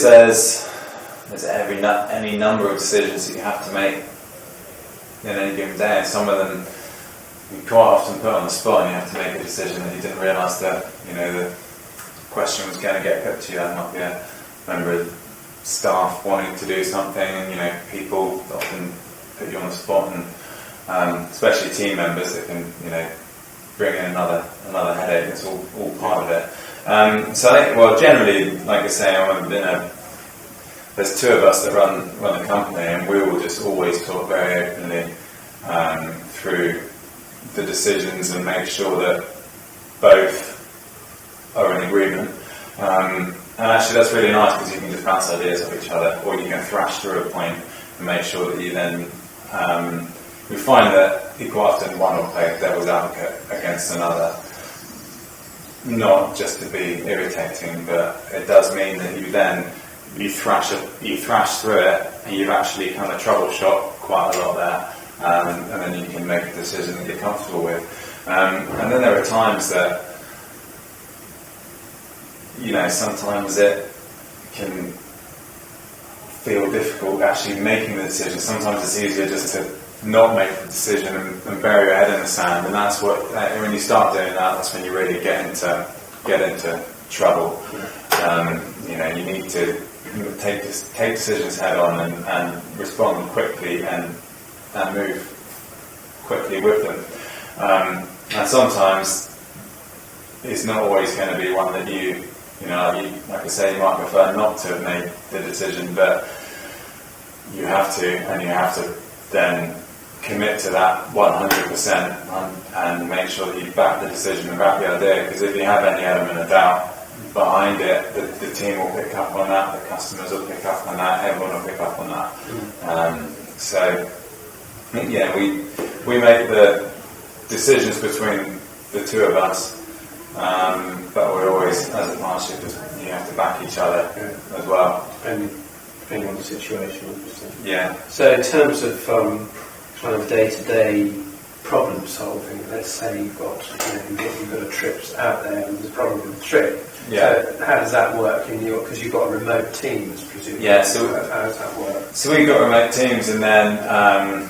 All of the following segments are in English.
is there's any number of decisions that you have to make in any given day, and some of them you quite often put on the spot, and you have to make a decision and you didn't realise that the question was going to get put to you. That might be a member of staff wanting to do something, and people often put you on the spot, and especially team members that can bring in another headache. It's all part of it. So I think, generally, like I say, there's two of us that run the company, and we will just always talk very openly through the decisions and make sure that both are in agreement. And actually that's really nice, because you can just bounce ideas off each other, or you can thrash through a point and make sure that you then we find that quite often one will play devil's advocate against another, not just to be irritating, but it does mean that you thrash through it, and you've actually kind of troubleshot quite a lot there, and then you can make a decision that you're comfortable with. And then there are times that sometimes it can feel difficult actually making the decision. Sometimes it's easier just to not make the decision and bury your head in the sand, and that's when you start doing that, that's when you really get into trouble. You need to take decisions head on and respond quickly and move quickly with them. And sometimes it's not always going to be one that you like I say, you might prefer not to have made the decision, but you have to, and you have to then commit to that 100% and make sure that you back the decision and back the idea, because if you have any element of doubt behind it, the team will pick up on that, the customers will pick up on that, everyone will pick up on that. So we make the decisions between the two of us, but we're always, as a partnership, you have to back each other as well. And depending on the situation, obviously. Yeah. So in terms of kind of day-to-day problem solving, let's say you've got a trip out there and there's a problem with the trip. Yeah. So how does that work because you've got a remote teams, presumably? Yeah. So how does that work? So we've got remote teams, and then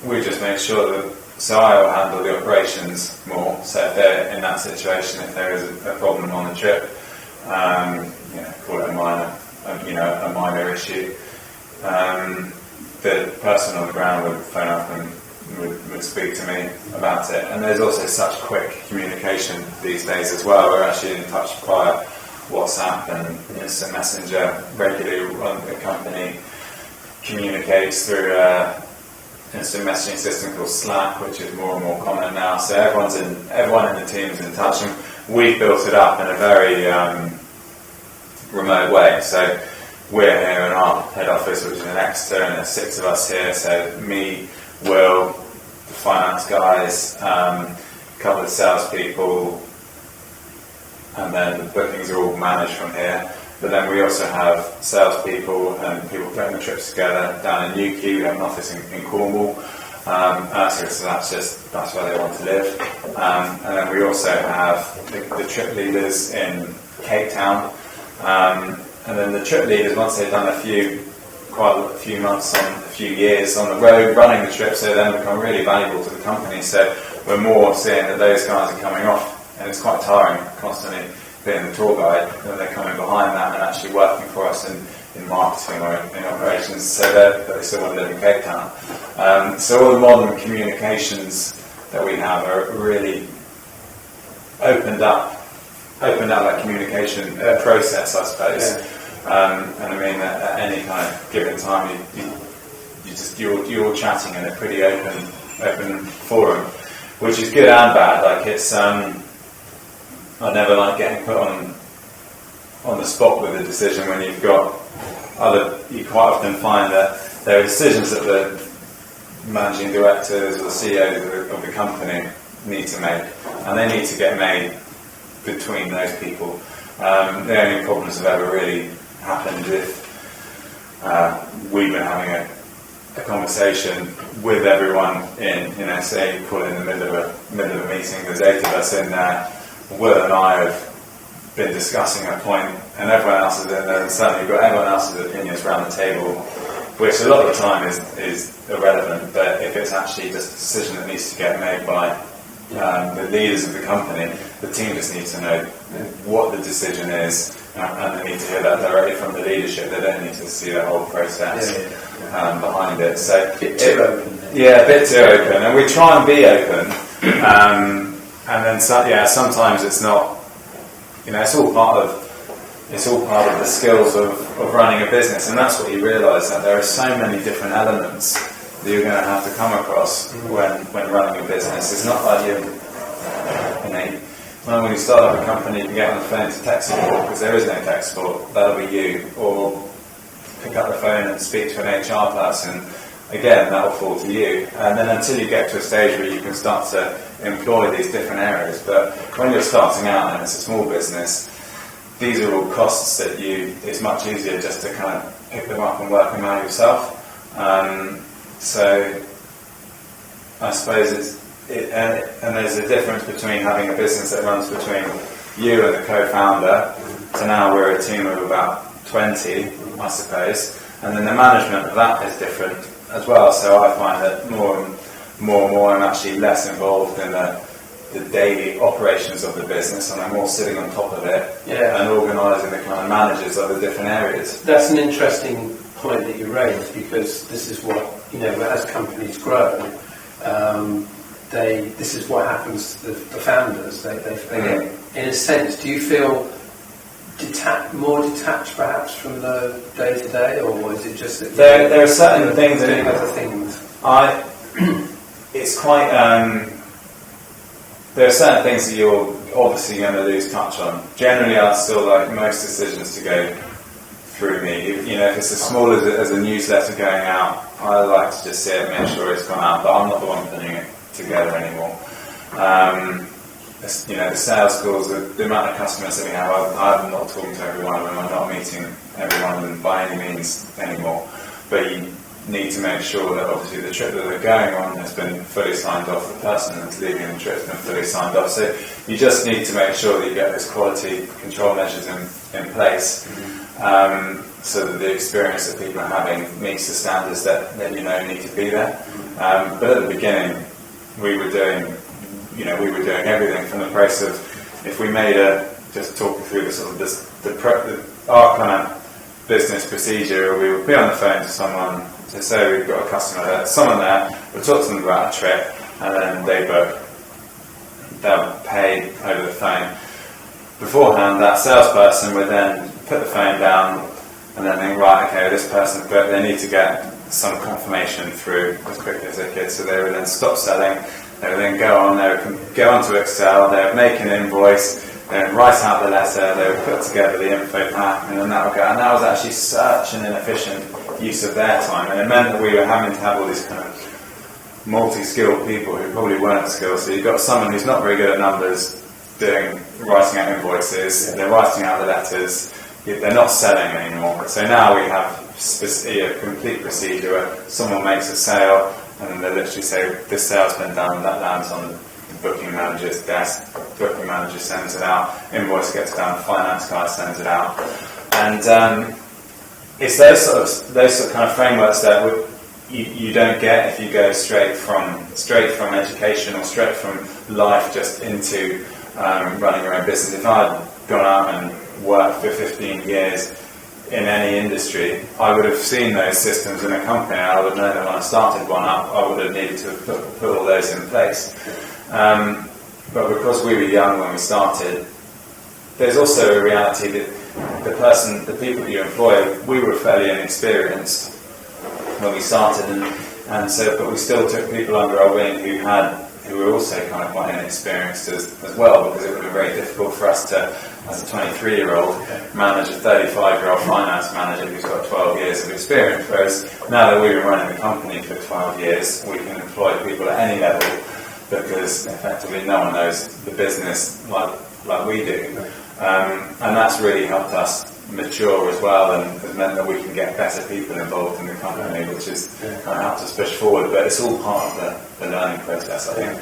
we just make sure that. So I will handle the operations more. So if they're in that situation, if there is a problem on the trip, call it a minor issue, the person on the ground would phone up and would speak to me about it. And there's also such quick communication these days as well. We're actually in touch via WhatsApp and instant messenger regularly. The company communicates through instant messaging system called Slack, which is more and more common now. So everyone in the team's in touch, and we've built it up in a very remote way. So we're here in our head office, which is in Exeter, and there's 6 of us here. So me, Will, the finance guys, a couple of salespeople, and then the bookings are all managed from here. But then we also have salespeople and people putting the trips together down in Newquay. We have an office in Cornwall. So that's where they want to live. And then we also have the trip leaders in Cape Town. And then the trip leaders, once they've done quite a few months a few years on the road running the trip, so then become really valuable to the company. So we're more seeing that those guys are coming off, and it's quite tiring constantly being the tour guide, that they're coming behind that and actually working for us in marketing or in operations, so that they still want to live in Cape Town. So all the modern communications that we have are really opened up that communication process, I suppose. Yeah. And I mean, at any kind of given time, you're chatting in a pretty open forum, which is good and bad. Like it's I never like getting put on the spot with a decision when you've got you quite often find that there are decisions that the managing directors or the CEOs of the company need to make, and they need to get made between those people. The only problems have ever really happened if we've been having a conversation with everyone in, say you call it in the middle of a meeting, there's 8 of us in there. Will and I have been discussing a point and everyone else is in there, and suddenly you've got everyone else's opinions around the table, which a lot of the time is irrelevant, but if it's actually just a decision that needs to get made by the leaders of the company, the team just needs to know what the decision is, and they need to hear that directly from the leadership. They don't need to see the whole process behind it. So a bit too open. Yeah, a bit too open, and we try and be open, and then sometimes it's not. It's all part of the skills of running a business, and that's what you realise, that there are so many different elements that you're going to have to come across when running a business. It's not like when you start up a company, you can get on the phone to tech support, because there is no tech support. That'll be you, or pick up the phone and speak to an HR person. Again, that'll fall to you. And then until you get to a stage where you can start to employ these different areas. But when you're starting out and it's a small business, these are all costs that it's much easier just to kind of pick them up and work them out yourself. So I suppose and there's a difference between having a business that runs between you and the co-founder, to now we're a team of about 20, I suppose, and then the management of that is different as well. So I find that more and more I'm actually less involved in the daily operations of the business, and I'm more sitting on top of it and organising the kind of managers of the different areas. That's an interesting point that you raised, because this is what, as companies grow, this is what happens to the founders. They get, in a sense, do you feel more detached perhaps from the day-to-day, or is it just that there are certain things doing other things? It's quite there are certain things that you're obviously going to lose touch on. Generally, I'd still like most decisions to go through me. If it's as small as a newsletter going out, I like to just see it, make sure it's gone out, but I'm not the one putting it together anymore. The sales calls, the amount of customers that we have, I'm not talking to every one of them, I'm not meeting every one of them by any means anymore. But you need to make sure that obviously the trip that they're going on has been fully signed off, the person that's leaving the trip has been fully signed off. So you just need to make sure that you get those quality control measures in place, so that the experience that people are having meets the standards that need to be there. But at the beginning, we were doing everything from the process of, if we made just talking through the sort of our kind of business procedure, we would be on the phone to someone to say we've got a customer there, someone there, we'll talk to them about a trip, and then they book. They'll pay over the phone. Beforehand, that salesperson would then put the phone down and then think, right, okay, this person, but they need to get some confirmation through as quickly as they could. So they would then stop selling. They would then go onto Excel. They would make an invoice. They would write out the letter. They would put together the info pack, and then that would go. And that was actually such an inefficient use of their time, and it meant that we were having to have all these kind of multi-skilled people who probably weren't skilled. So you've got someone who's not very good at numbers writing out invoices. They're writing out the letters. They're not selling anymore. So now we have a complete procedure where someone makes a sale, and then they literally say, this sale's been done, that lands on the booking manager's desk, booking manager sends it out, invoice gets done, finance guy sends it out. And it's those sort of kind of frameworks that you don't get if you go straight from education or straight from life just into running your own business. If I'd gone out and worked for 15 years in any industry, I would have seen those systems in a company. I would know that when I started one up, I would have needed to put all those in place. But because we were young when we started, there's also a reality that the people that you employ, we were fairly inexperienced when we started, but we still took people under our wing who were also kind of quite inexperienced as well, because it would be very difficult for us to, as a 23-year-old, manage a 35-year-old finance manager who's got 12 years of experience. Whereas now that we've been running the company for 12 years, we can employ people at any level, because effectively no one knows the business like we do. And that's really helped us mature as well, and has meant that we can get better people involved in the company, which has helped us push forward. But it's all part of the learning process, I think.